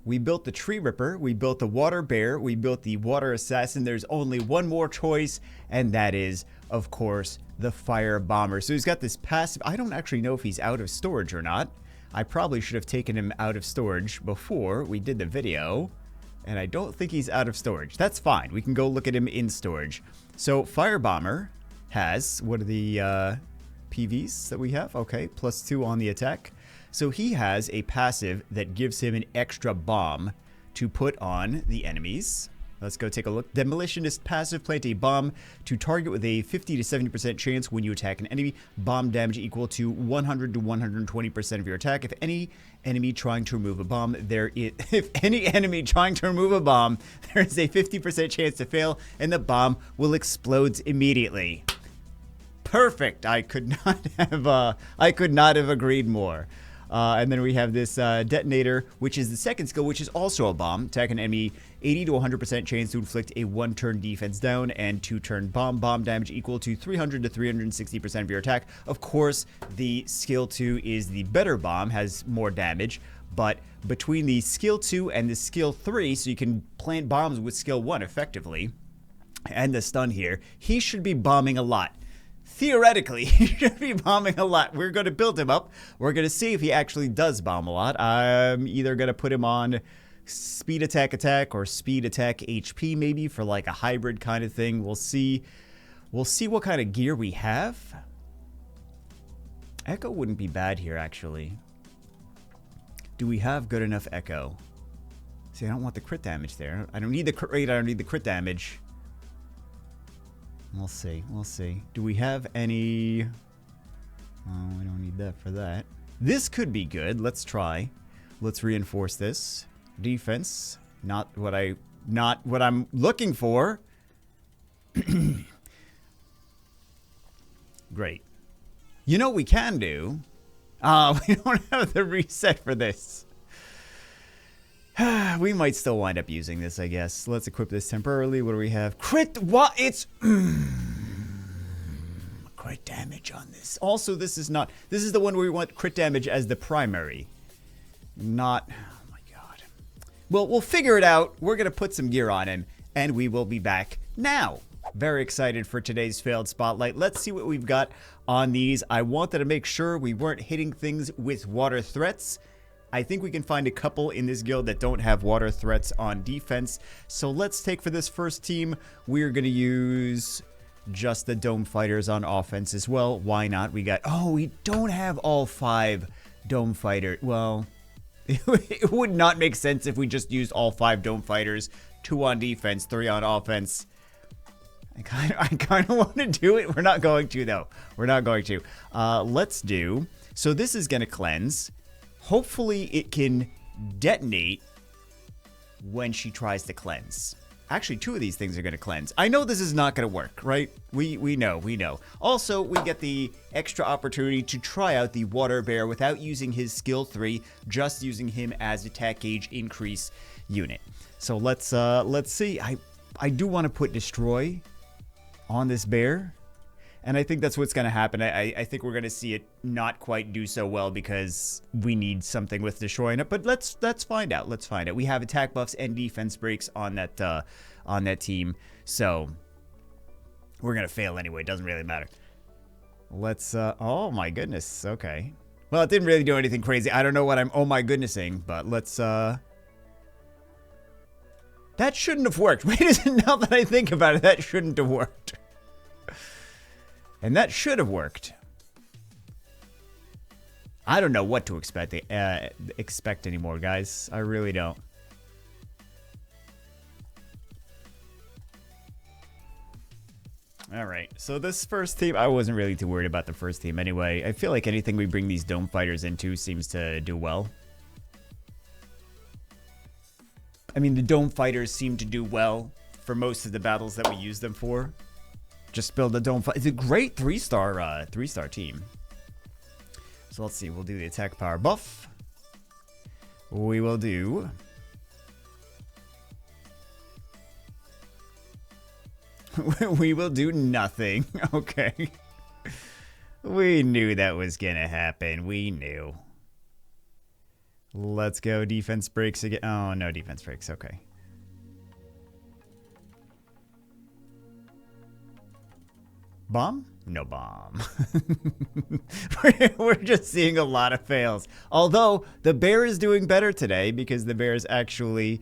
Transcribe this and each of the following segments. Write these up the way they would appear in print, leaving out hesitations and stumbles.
We built the Tree Ripper, we built the Water Bear, we built the Water Assassin. There's only one more choice, and that is, of course, the Fire Bomber. So he's got this passive. I don't actually know if he's out of storage or not. I probably should have taken him out of storage before we did the video, and I don't think he's out of storage. That's fine. We can go look at him in storage. So Fire Bomber has, what are the PVs that we have? Okay, +2 on the attack. So he has a passive that gives him an extra bomb to put on the enemies. Let's go take a look. Demolitionist passive, plant a bomb to target with a 50 to 70% chance when you attack an enemy. Bomb damage equal to 100 to 120% of your attack. If any enemy trying to remove a bomb, there is a 50% chance to fail, and the bomb will explode immediately. Perfect. I could not have agreed more. And then we have this detonator, which is the second skill, which is also a bomb. Attack an enemy, 80 to 100% chance to inflict a 1-turn defense down and 2-turn bomb. Bomb damage equal to 300 to 360% of your attack. Of course, the skill 2 is the better bomb, has more damage. But between the skill 2 and the skill 3, so you can plant bombs with skill 1 effectively, and the stun here, he should be bombing a lot. Theoretically, he should be bombing a lot. We're going to build him up. We're going to see if he actually does bomb a lot. I'm either going to put him on speed attack or speed attack HP maybe for like a hybrid kind of thing. We'll see. We'll see what kind of gear we have. Echo wouldn't be bad here, actually. Do we have good enough Echo? See, I don't want the crit damage there. I don't need the crit rate. I don't need the crit damage. We'll see. We'll see. Do we have any... Oh, we don't need that for that. This could be good. Let's try. Let's reinforce this. Defense. Not what I'm looking for. Great. You know what we can do? We don't have the reset for this. We might still wind up using this, I guess. Let's equip this temporarily. What do we have? Crit. What? It's crit damage on this. Also, this is not. This is the one where we want crit damage as the primary. Not. Oh my god. Well, we'll figure it out. We're gonna put some gear on him, and we will be back now. Very excited for today's failed spotlight. Let's see what we've got on these. I wanted to make sure we weren't hitting things with water threats. I think we can find a couple in this guild that don't have water threats on defense. So let's take for this first team, we're going to use just the Dome Fighters on offense as well. Why not? We got, oh, we don't have all 5 Dome Fighters. Well, it would not make sense if we just used all 5 Dome Fighters, 2 on defense, 3 on offense. I kind of want to do it. We're not going to, though. We're not going to. Let's do, so this is going to cleanse. Hopefully it can detonate when she tries to cleanse. Actually, 2 of these things are going to cleanse. I know this is not going to work, right? We know. Also, we get the extra opportunity to try out the Water Bear without using his skill 3, just using him as attack gauge increase unit. So let's see. I do want to put Destroy on this bear. And I think that's what's going to happen. I think we're going to see it not quite do so well because we need something with destroying it. But let's find out. Let's find out. We have attack buffs and defense breaks on that team. So we're going to fail anyway. It doesn't really matter. Let's oh my goodness. Okay. Well, it didn't really do anything crazy. I don't know what I'm oh my goodnessing, but let's that shouldn't have worked. Wait a second, now that I think about it, that shouldn't have worked. And that should have worked. I don't know what to expect anymore, guys. I really don't. All right. So this first team, I wasn't really too worried about the first team anyway. I feel like anything we bring these Dome Fighters into seems to do well. I mean, the Dome Fighters seem to do well for most of the battles that we use them for. Just build a Dome Fighter. It's a great 3-star team. So let's see. We'll do the attack power buff. We will do... we will do nothing. Okay. We knew that was gonna happen. We knew. Let's go. Defense breaks again. Oh, no defense breaks. Okay. Bomb? No bomb. We're just seeing a lot of fails. Although, the bear is doing better today because the bear is actually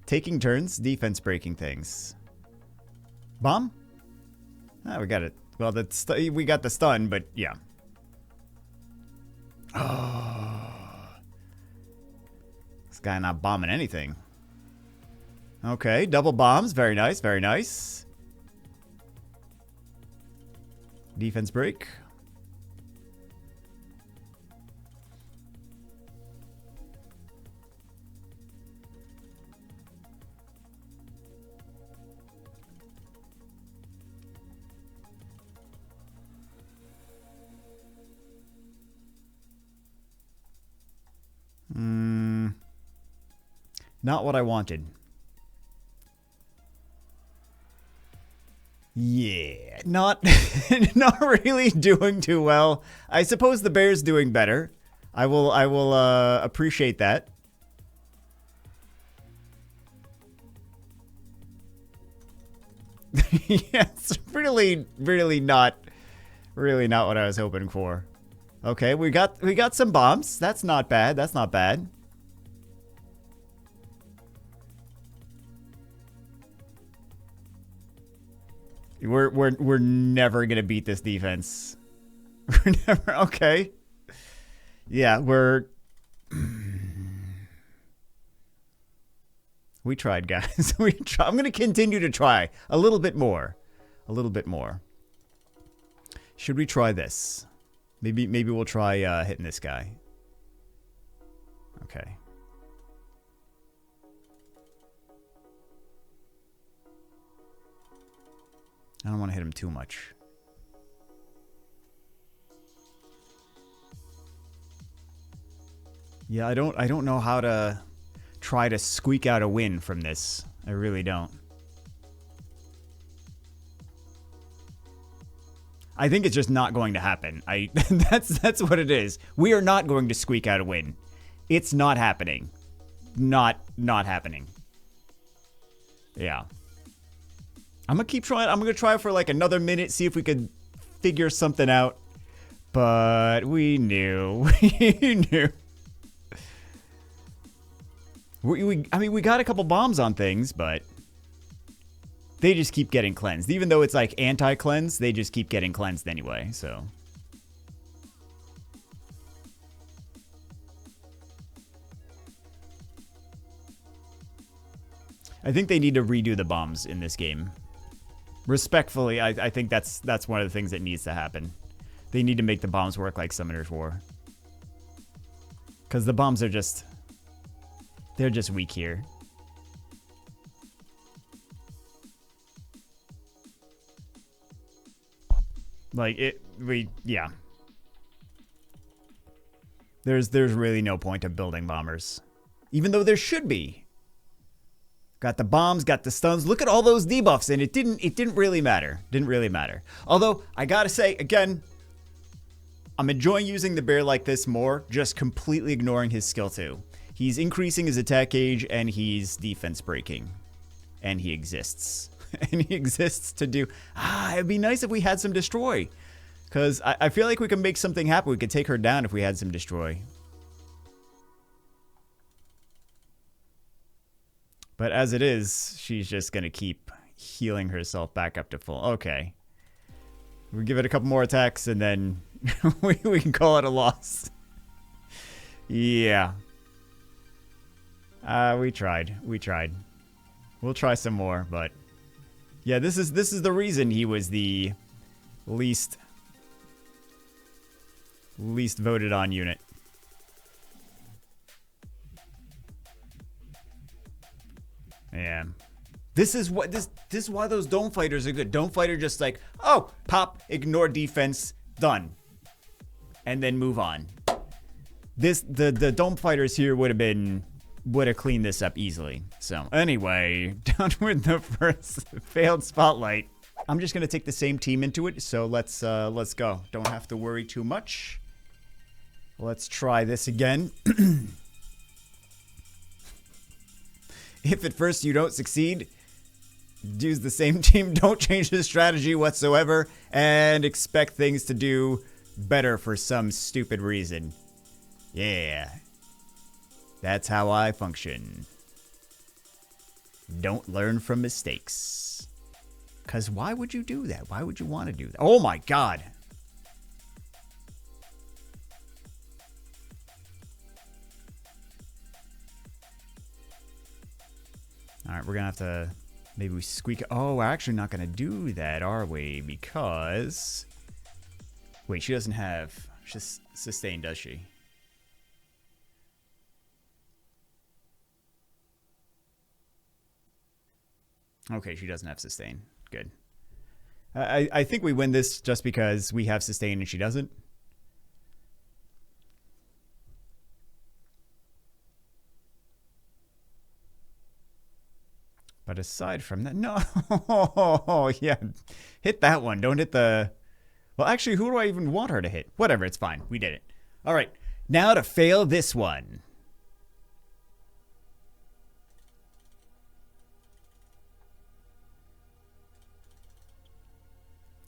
taking turns defense breaking things. Bomb? Ah, we got it. Well, we got the stun, but yeah. Oh. This guy not bombing anything. Okay, double bombs. Very nice, very nice. Defense break. Not what I wanted. Yeah, not really doing too well. I suppose the bear's doing better. I will appreciate that. Yeah, it's really not what I was hoping for. Okay, we got some bombs. That's not bad. That's not bad. We're never gonna beat this defense. We're never okay. Yeah, we tried, guys. I'm gonna continue to try a little bit more. A little bit more. Should we try this? Maybe we'll try hitting this guy. Okay. I don't want to hit him too much. Yeah, I don't know how to try to squeak out a win from this. I really don't. I think it's just not going to happen. That's what it is. We are not going to squeak out a win. It's not happening. Not happening. Yeah. I'm gonna keep trying. I'm gonna try for like another minute, see if we could figure something out. But we knew. We knew. I mean, we got a couple bombs on things, but they just keep getting cleansed. Even though it's like anti-cleanse, they just keep getting cleansed anyway, so. I think they need to redo the bombs in this game. Respectfully, I think that's one of the things that needs to happen. They need to make the bombs work like Summoner's War. Because the bombs are just... they're just weak here. Like, yeah. There's really no point of building bombers. Even though there should be. Got the bombs, got the stuns. Look at all those debuffs, and it didn't really matter. Didn't really matter. Although, I gotta say, again, I'm enjoying using the bear like this more, just completely ignoring his skill 2. He's increasing his attack gauge, and he's defense breaking. And he exists. And he exists to do... it'd be nice if we had some destroy. Because I feel like we can make something happen. We could take her down if we had some destroy. But as it is, she's just going to keep healing herself back up to full. Okay. We give it a couple more attacks, and then we can call it a loss. Yeah. We tried. We tried. We'll try some more, but... yeah, this is the reason he was the least voted on unit. Yeah. This is why those dome fighters are good. Dome fighter just like, oh, pop, ignore defense, done. And then move on. The dome fighters here would have cleaned this up easily. So anyway, down with the first failed spotlight. I'm just gonna take the same team into it, so let's go. Don't have to worry too much. Let's try this again. If at first you don't succeed, use the same team, don't change the strategy whatsoever, and expect things to do better for some stupid reason. Yeah. That's how I function. Don't learn from mistakes. Because why would you do that? Why would you want to do that? Oh my god. Alright, we're going to have to... Maybe we squeak... Oh, we're actually not going to do that, are we? Because... Wait, she doesn't have... sustain, does she? Okay, she doesn't have sustain. Good. I think we win this just because we have sustain and she doesn't. But aside from that, no. Yeah, hit that one. Don't hit the... Well, actually, who do I even want her to hit? Whatever, it's fine. We did it. All right, now to fail this one.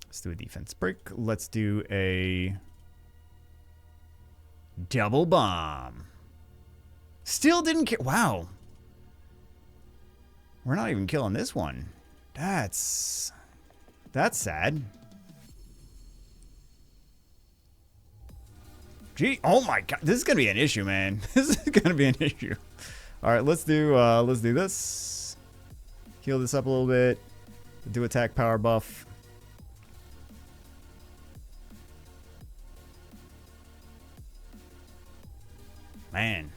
Let's do a defense break. Let's do a double bomb. Still didn't kill. Wow. We're not even killing this one. That's sad. Gee, oh my god, this is gonna be an issue, man. This is gonna be an issue. All right, let's do this. Heal this up a little bit. Do attack power buff. Man.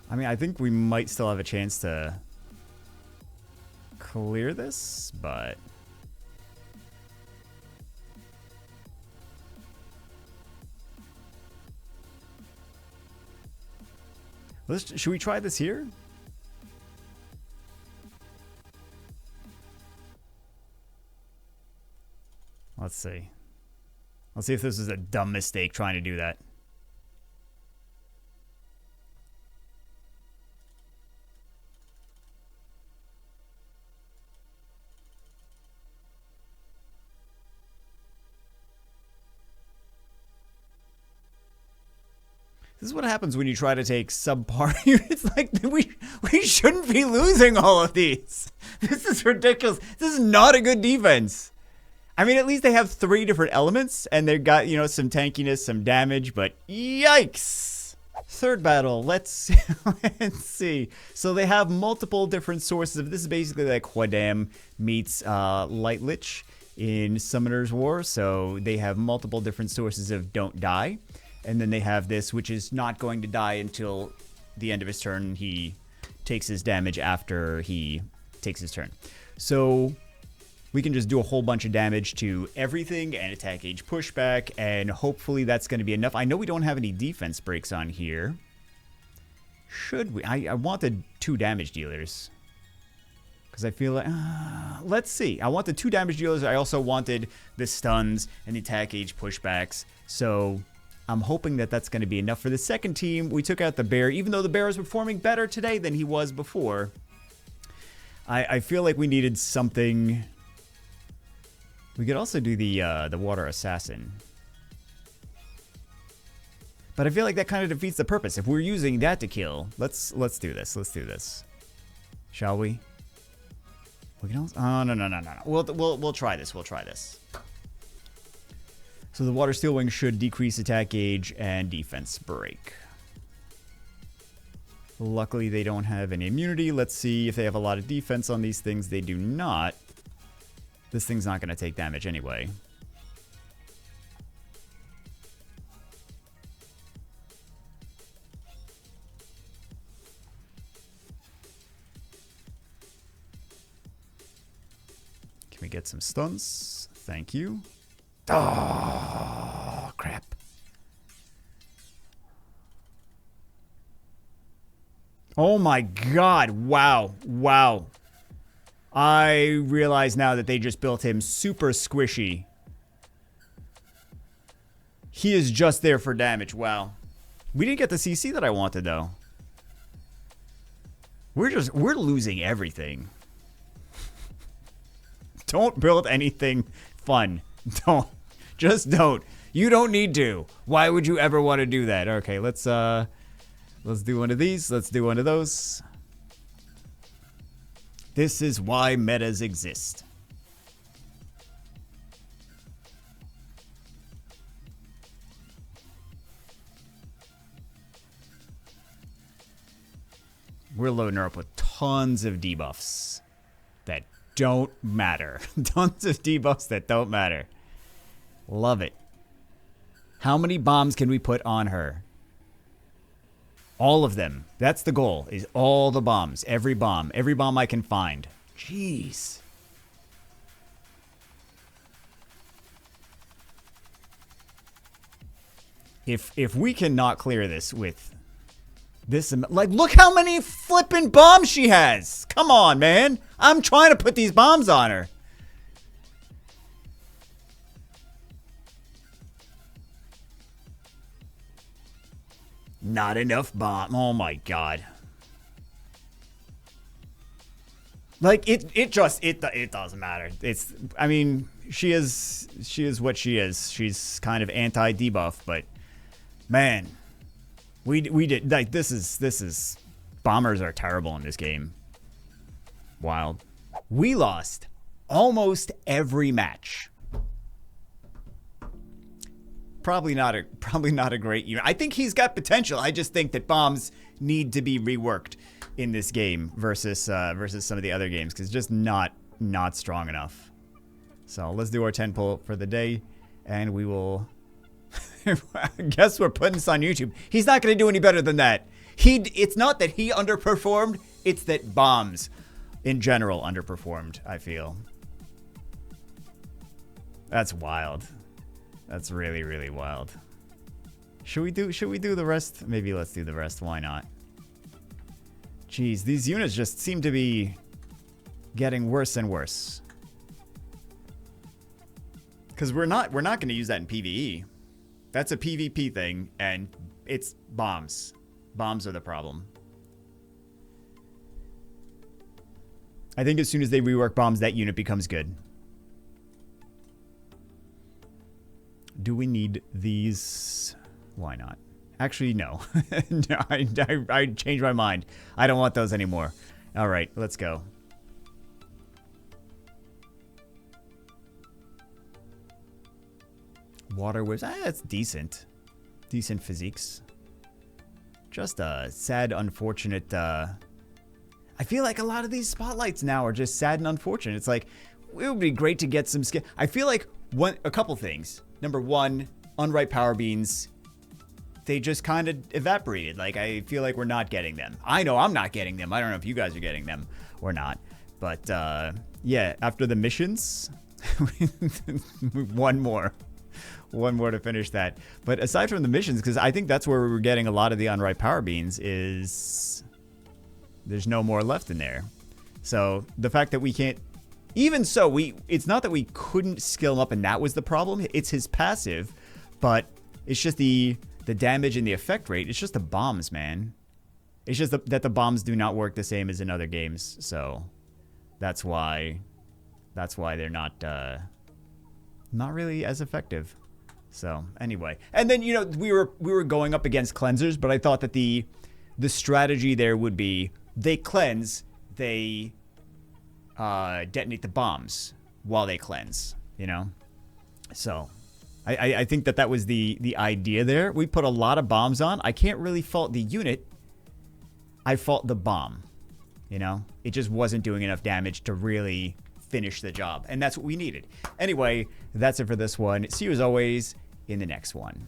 I mean, I think we might still have a chance to clear this, but... should we try this here? Let's see. Let's see if this is a dumb mistake trying to do that. This is what happens when you try to take subpar units. Like, we shouldn't be losing all of these. This is ridiculous. This is not a good defense. I mean, at least they have 3 different elements, and they've got, you know, some tankiness, some damage, but yikes! Third battle, let's see. So they have multiple different sources of this. Is basically like Quadam meets Light Lich in Summoner's War. So they have multiple different sources of don't die. And then they have this, which is not going to die until the end of his turn. He takes his damage after he takes his turn. So we can just do a whole bunch of damage to everything and attack age pushback, and hopefully that's going to be enough. I know we don't have any defense breaks on here. Should we? I wanted 2 damage dealers. Because I feel like... let's see. I want the 2 damage dealers. I also wanted the stuns and the attack age pushbacks. So... I'm hoping that that's going to be enough for the second team. We took out the bear, even though the bear is performing better today than he was before. I feel like we needed something. We could also do the water assassin, but I feel like that kind of defeats the purpose. If we're using that to kill, let's do this. Let's do this, shall we? We can also, oh no. We'll try this. We'll try this. So the Water Steel Wing should decrease attack gauge and defense break. Luckily, they don't have any immunity. Let's see if they have a lot of defense on these things. They do not. This thing's not going to take damage anyway. Can we get some stuns? Thank you. Oh, crap. Oh my god. Wow. Wow. I realize now that they just built him super squishy. He is just there for damage. Wow. We didn't get the CC that I wanted, though. We're losing everything. Don't build anything fun. Don't. Just don't. You don't need to. Why would you ever want to do that? Okay, let's do one of these. Let's do one of those. This is why metas exist. We're loading her up with tons of debuffs that don't matter. Tons of debuffs that don't matter. Love it. How many bombs can we put on her? All of them. That's the goal, is all the bombs. Every bomb I can find. Jeez. If we cannot clear this with this, like, look how many flippin' bombs she has. Come on, man. I'm trying to put these bombs on her. Not enough bomb. Oh my god. Like it doesn't matter. It's, I mean, she is what she is. She's kind of anti-debuff, but man, we did, like, this is bombers are terrible in this game. Wild. We lost almost every match. Probably not a great unit. I think he's got potential. I just think that bombs need to be reworked in this game versus some of the other games, because just not strong enough. So let's do our 10 pull for the day, and we will. I guess we're putting this on YouTube. He's not going to do any better than that. It's not that he underperformed. It's that bombs, in general, underperformed. I feel. That's wild. That's really, really wild. Should we do the rest? Maybe let's do the rest. Why not? Jeez, these units just seem to be getting worse and worse. Because we're not going to use that in PvE. That's a PvP thing, and it's bombs. Bombs are the problem. I think as soon as they rework bombs, that unit becomes good. Do we need these? Why not? Actually, no. No, I changed my mind. I don't want those anymore. All right, let's go. Water whips. That's decent. Decent physiques. Just a sad, unfortunate. I feel like a lot of these spotlights now are just sad and unfortunate. It's like, it would be great to get some skill. I feel like a couple things. Number one, unripe power beans, they just kind of evaporated. Like, I feel like we're not getting them. I know I'm not getting them. I don't know if you guys are getting them or not. But, yeah, after the missions, one more to finish that. But aside from the missions, because I think that's where we were getting a lot of the unripe power beans, is there's no more left in there. So the fact that we can't, even so, it's not that we couldn't skill him up and that was the problem. It's his passive, but it's just the damage and the effect rate. It's just the bombs, man. It's just that the bombs do not work the same as in other games. So that's why they're not really as effective. So anyway, and then, you know, we were going up against cleansers, but I thought that the strategy there would be they cleanse, they detonate the bombs while they cleanse, you know? So I think that was the idea there. We put a lot of bombs on. I can't really fault the unit. I fault the bomb, you know? It just wasn't doing enough damage to really finish the job, and that's what we needed. Anyway, that's it for this one. See you as always in the next one.